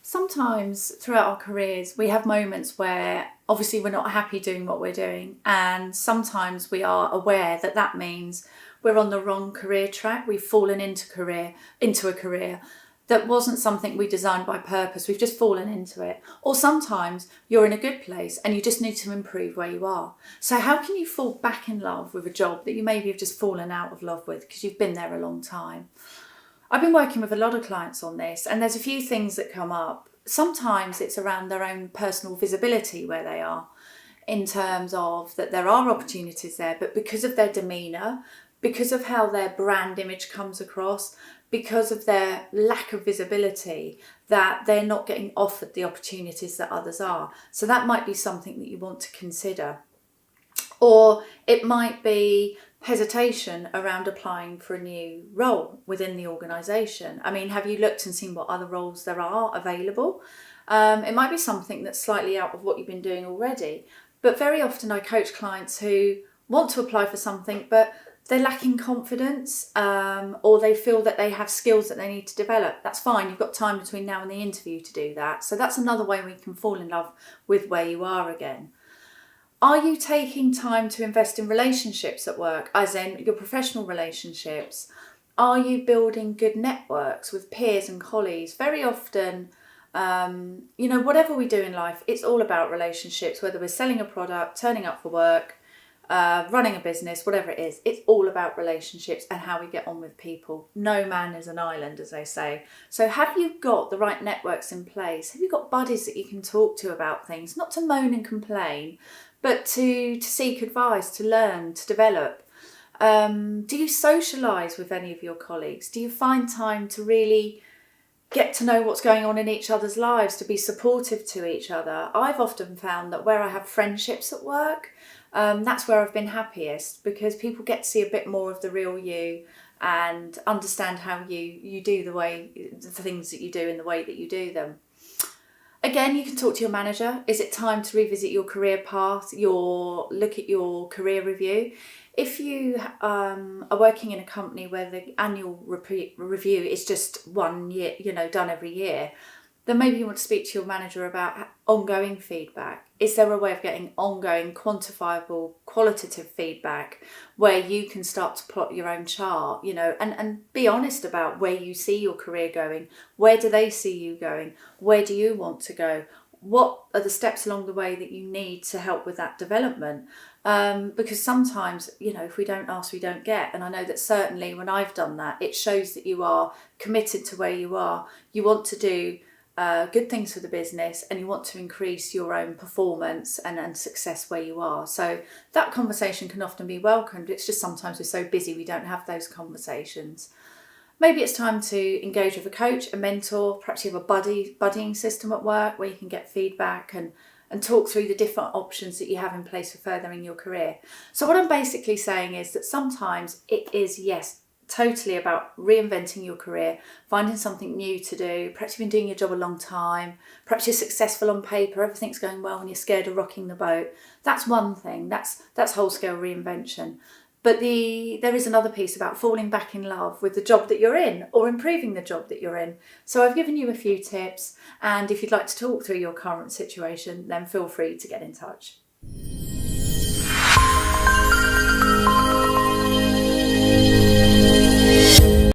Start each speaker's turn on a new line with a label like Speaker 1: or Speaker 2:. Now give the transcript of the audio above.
Speaker 1: Sometimes throughout our careers, we have moments where obviously we're not happy doing what we're doing. And sometimes we are aware that that means we're on the wrong career track. We've fallen into a career that wasn't something we designed by purpose. We've just fallen into it. Or sometimes you're in a good place and you just need to improve where you are. So how can you fall back in love with a job that you maybe have just fallen out of love with because you've been there a long time? I've been working with a lot of clients on this, and there's a few things that come up. Sometimes it's around their own personal visibility where they are, in terms of that there are opportunities there, but because of their demeanour, because of how their brand image comes across, because of their lack of visibility, that they're not getting offered the opportunities that others are. So that might be something that you want to consider. Or it might be hesitation around applying for a new role within the organisation. I mean, have you looked and seen what other roles there are available? It might be something that's slightly out of what you've been doing already. But very often I coach clients who want to apply for something, but they're lacking confidence, or they feel that they have skills that they need to develop. That's fine. You've got time between now and the interview to do that. So that's another way we can fall in love with where you are again. Are you taking time to invest in relationships at work, as in your professional relationships? Are you building good networks with peers and colleagues? Very often, whatever we do in life, it's all about relationships, whether we're selling a product, turning up for work, running a business, whatever it is. It's all about relationships and how we get on with people. No man is an island, as they say. So have you got the right networks in place? Have you got buddies that you can talk to about things? Not to moan and complain, but to seek advice, to learn, to develop. Do you socialise with any of your colleagues? Do you find time to really get to know what's going on in each other's lives, to be supportive to each other? I've often found that where I have friendships at work, that's where I've been happiest, because people get to see a bit more of the real you and understand how you do the things that you do in the way that you do them. Again, you can talk to your manager. Is it time to revisit your career path, look at your career review? If you are working in a company where the annual review is just 1 year, done every year, then maybe you want to speak to your manager about ongoing feedback. Is there a way of getting ongoing, quantifiable, qualitative feedback where you can start to plot your own chart, and be honest about where you see your career going? Where do they see you going? Where do you want to go? What are the steps along the way that you need to help with that development? Because sometimes, if we don't ask, we don't get. And I know that certainly when I've done that, it shows that you are committed to where you are. You want to do good things for the business, and you want to increase your own performance and success where you are. So that conversation can often be welcomed. It's just sometimes we're so busy we don't have those conversations. Maybe it's time to engage with a coach, a mentor. Perhaps you have a buddying system at work where you can get feedback and talk through the different options that you have in place for furthering your career. So what I'm basically saying is that sometimes it is, yes, totally about reinventing your career, finding something new to do. Perhaps you've been doing your job a long time. Perhaps you're successful on paper, everything's going well and you're scared of rocking the boat. That's one thing, that's whole-scale reinvention. But there is another piece about falling back in love with the job that you're in, or improving the job that you're in. So I've given you a few tips, and if you'd like to talk through your current situation, then feel free to get in touch.